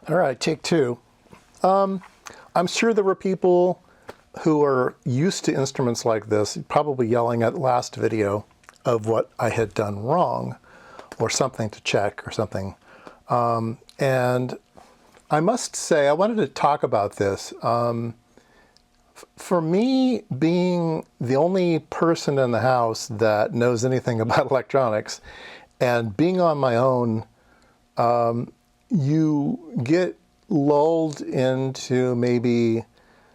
All right, take two. I'm sure there were people who are used to instruments like this, probably yelling at the last video of what I had done wrong or something to check or something. And I must say, I wanted to talk about this. For me, being the only person in the house that knows anything about electronics and being on my own, you get lulled into maybe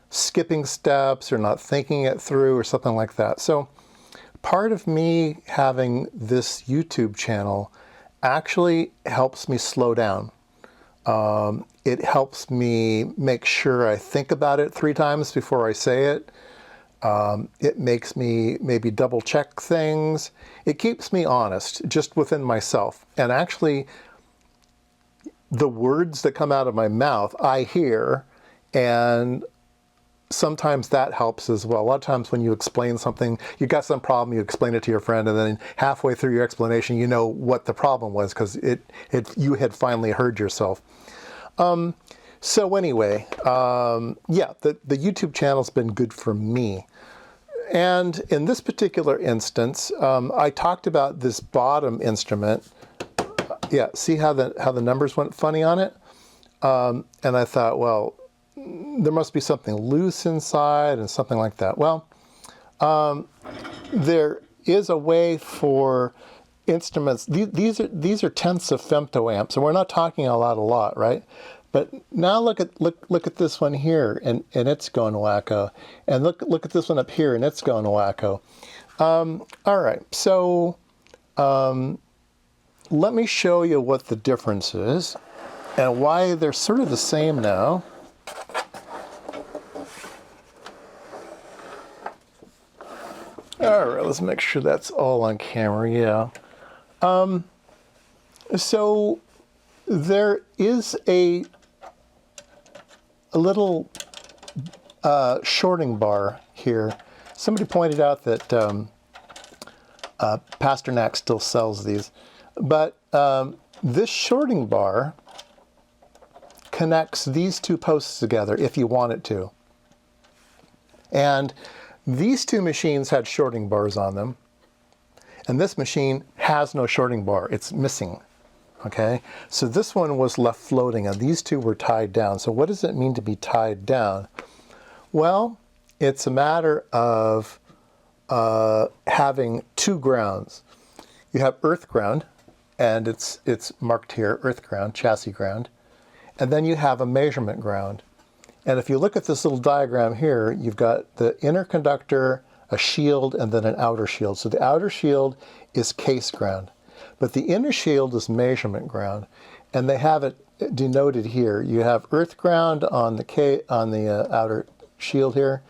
skipping steps or not thinking it through or something like that. So part of me having this YouTube channel actually helps me slow down. It helps me make sure I think about it 3 times before I say it. It makes me maybe double check things. It keeps me honest just within myself. And actually, the words that come out of my mouth, I hear, and sometimes that helps as well. A lot of times when you explain something, you got some problem, you explain it to your friend, and then halfway through your explanation, you know what the problem was because you had finally heard yourself. So anyway, yeah, the YouTube channel's been good for me. And in this particular instance, I talked about this bottom instrument. Yeah, see how the numbers went funny on it? And I thought, well, there must be something loose inside and something like that. Well, there is a way for instruments. These are tenths of femtoamps, and we're not talking a lot, right? But now look at this one here, and it's going wacko, and look at this one up here, and it's going wacko. All right, so let me show you what the difference is and why they're sort of the same now. All right, let's make sure that's all on camera, yeah. So there is a little shorting bar here. Somebody pointed out that Pasternak still sells these. But this shorting bar connects these 2 posts together if you want it to. And these 2 machines had shorting bars on them. And this machine has no shorting bar. It's missing. Okay? So this one was left floating and these 2 were tied down. So what does it mean to be tied down? Well, it's a matter of having 2 grounds. You have earth ground, and it's marked here, earth ground, chassis ground. And then you have a measurement ground. And if you look at this little diagram here, you've got the inner conductor, a shield, and then an outer shield. So the outer shield is case ground, but the inner shield is measurement ground. And they have it denoted here. You have earth ground on the outer shield here.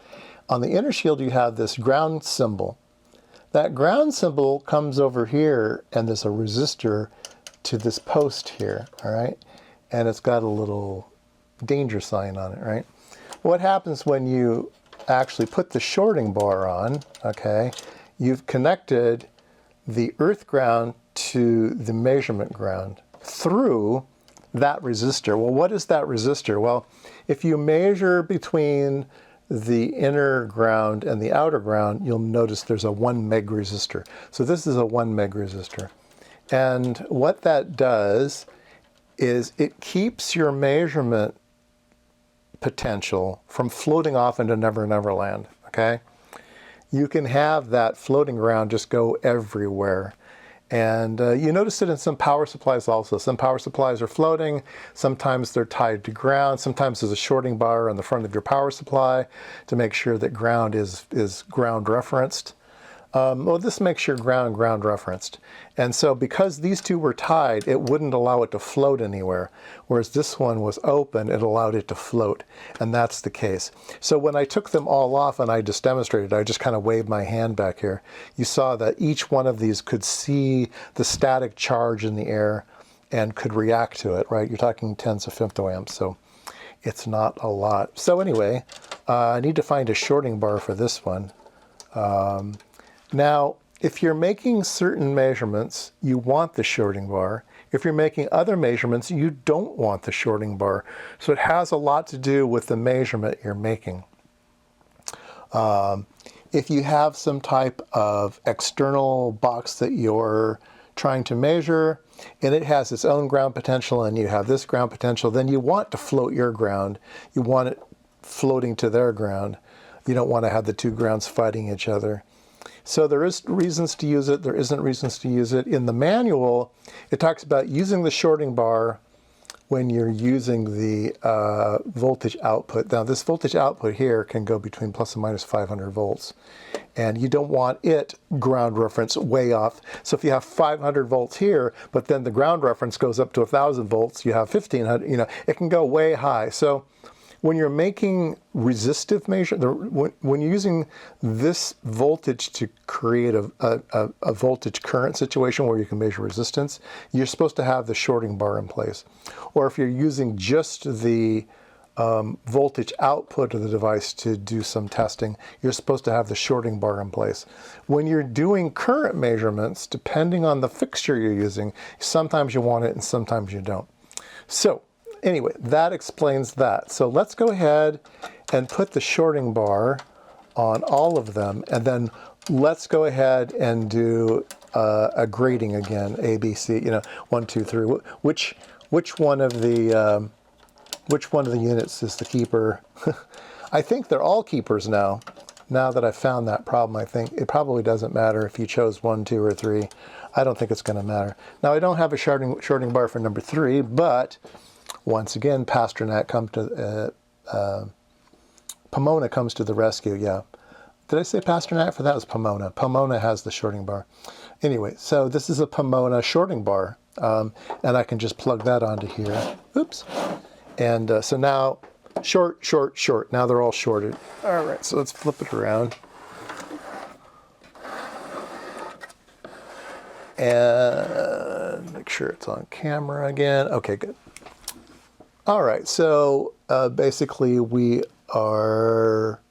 On the inner shield, you have this ground symbol. That ground symbol comes over here, and there's a resistor to this post here, all right? And it's got a little danger sign on it, right? What happens when you actually put the shorting bar on, okay, you've connected the earth ground to the measurement ground through that resistor. Well, what is that resistor? Well, if you measure between the inner ground and the outer ground, you'll notice there's a 1 meg resistor. So this is a 1 meg resistor. And what that does is it keeps your measurement potential from floating off into Never Never Land, okay? You can have that floating around just go everywhere. And you notice it in some power supplies also. Some power supplies are floating, sometimes they're tied to ground, sometimes there's a shorting bar on the front of your power supply to make sure that ground is ground referenced. Well, this makes sure ground referenced. And so because these 2 were tied, it wouldn't allow it to float anywhere. Whereas this one was open, it allowed it to float. And that's the case. So when I took them all off and I just demonstrated, I just kind of waved my hand back here. You saw that each one of these could see the static charge in the air and could react to it, right? You're talking tens of femtoamps, so it's not a lot. So anyway, I need to find a shorting bar for this one. Now, if you're making certain measurements, you want the shorting bar. If you're making other measurements, you don't want the shorting bar. So it has a lot to do with the measurement you're making. If you have some type of external box that you're trying to measure, and it has its own ground potential, and you have this ground potential, then you want to float your ground. You want it floating to their ground. You don't want to have the two grounds fighting each other. So there is reasons to use it, there isn't reasons to use it. In the manual, it talks about using the shorting bar when you're using the voltage output. Now this voltage output here can go between plus and minus 500 volts. And you don't want it ground reference way off. So if you have 500 volts here, but then the ground reference goes up to 1,000 volts, you have 1,500, you know, it can go way high. So when you're making resistive measure, when you're using this voltage to create a voltage current situation where you can measure resistance, you're supposed to have the shorting bar in place. Or if you're using just the voltage output of the device to do some testing, you're supposed to have the shorting bar in place. When you're doing current measurements, depending on the fixture you're using, sometimes you want it and sometimes you don't. So anyway, that explains that. So let's go ahead and put the shorting bar on all of them, and then let's go ahead and do a grading again, A, B, C, you know, 1, 2, 3. Which one of the units is the keeper? I think they're all keepers now. Now that I've found that problem, I think it probably doesn't matter if you chose 1, 2, or 3. I don't think it's going to matter. Now I don't have a shorting bar for number 3, but once again, Pomona comes to the rescue. Yeah. Did I say Pasternak? For that was Pomona. Pomona has the shorting bar. Anyway, so this is a Pomona shorting bar. And I can just plug that onto here. Oops. And so now, short, short, short. Now they're all shorted. All right, so let's flip it around. And make sure it's on camera again. Okay, good. All right, so basically we are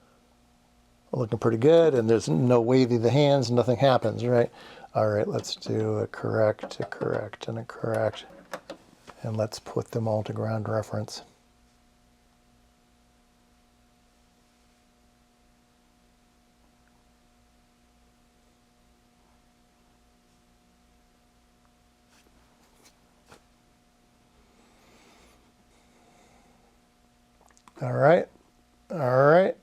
looking pretty good, and there's no waving the hands, nothing happens, right? All right, let's do a correct, a correct, and a correct. And let's put them all to ground reference. All right, all right,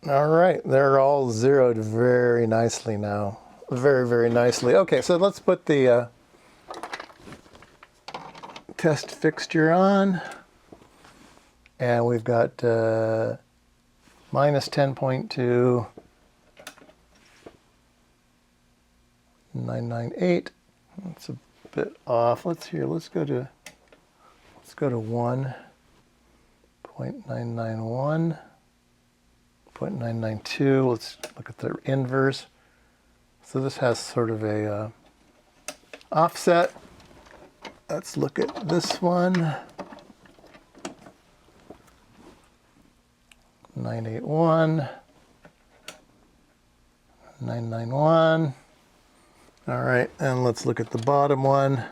all right. They're all zeroed very nicely now. Very, very nicely. Okay, so let's put the test fixture on. And we've got minus 10.2, 998. That's a bit off. Let's go to 1. 0.991, 0.992. Let's look at the inverse. So this has sort of a offset. Let's look at this one. 981, 991. All right, and let's look at the bottom one.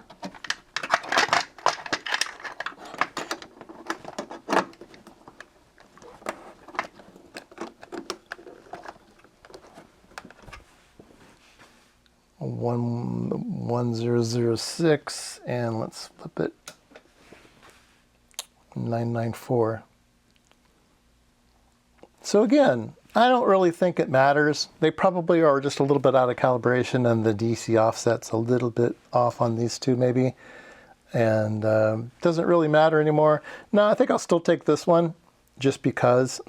1006, and let's flip it, 994. So again, I don't really think it matters. They probably are just a little bit out of calibration, and the DC offset's a little bit off on these two maybe, and doesn't really matter anymore. No, I think I'll still take this one just because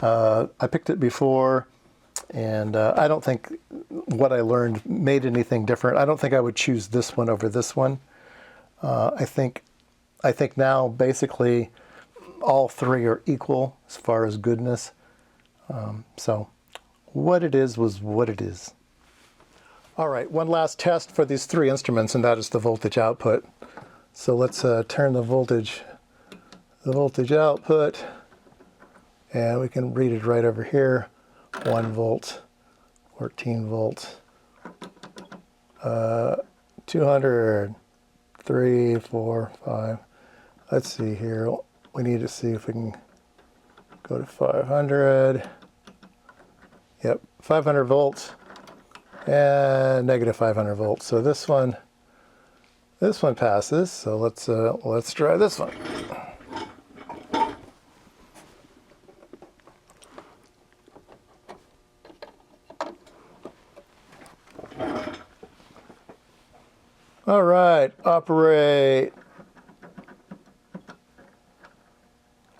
I picked it before. And I don't think what I learned made anything different. I don't think I would choose this one over this one. I think now basically all three are equal as far as goodness. So what it is was what it is. All right, one last test for these three instruments, and that is the voltage output. So let's turn the voltage output, and we can read it right over here. 1 volt, 14 volt, 200, 3, 4, 5. Let's see here. We need to see if we can go to 500. Yep, 500 volts and negative 500 volts. So this one passes. So let's try this one. All right, operate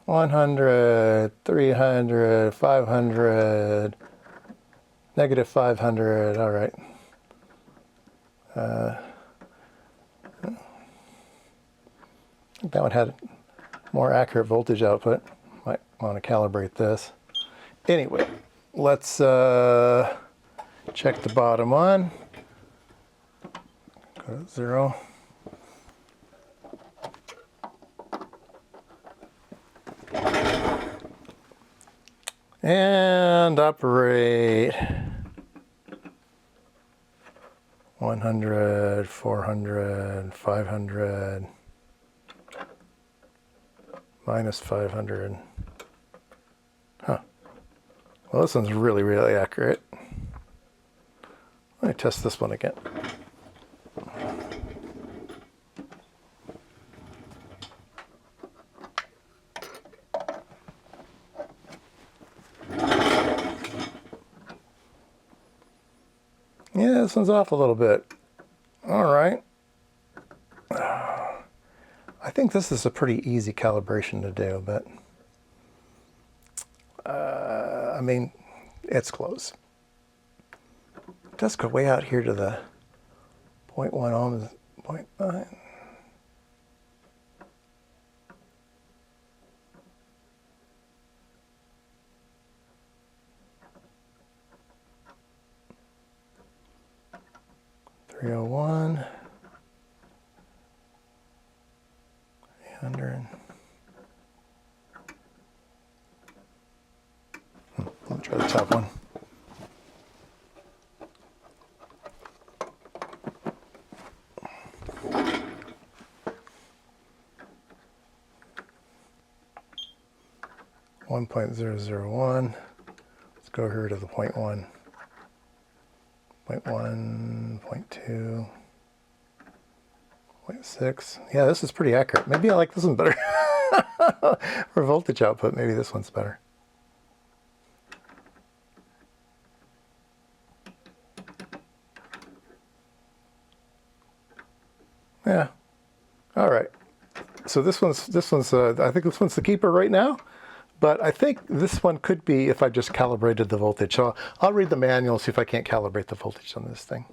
100, 300, 500, negative 500. All right. I think that one had more accurate voltage output. Might want to calibrate this. Anyway, let's check the bottom one. Go to 0. And operate 100, 400, 500, minus 500. Huh. Well, this one's really, really accurate. Let me test this one again. Yeah, this one's off a little bit. All right. I think this is a pretty easy calibration to do, but I mean, it's close. It does go way out here to the 0.1 ohms, 0.9. $301, 800. Let me try the top one. $1.001. Let's go here to the 0.1. 0.1, 0.2, 0.6. Yeah, this is pretty accurate. Maybe I like this one better. For voltage output, maybe this one's better. Yeah. All right. So this one's I think this one's the keeper right now. But I think this one could be if I just calibrated the voltage. So I'll read the manual, see if I can't calibrate the voltage on this thing.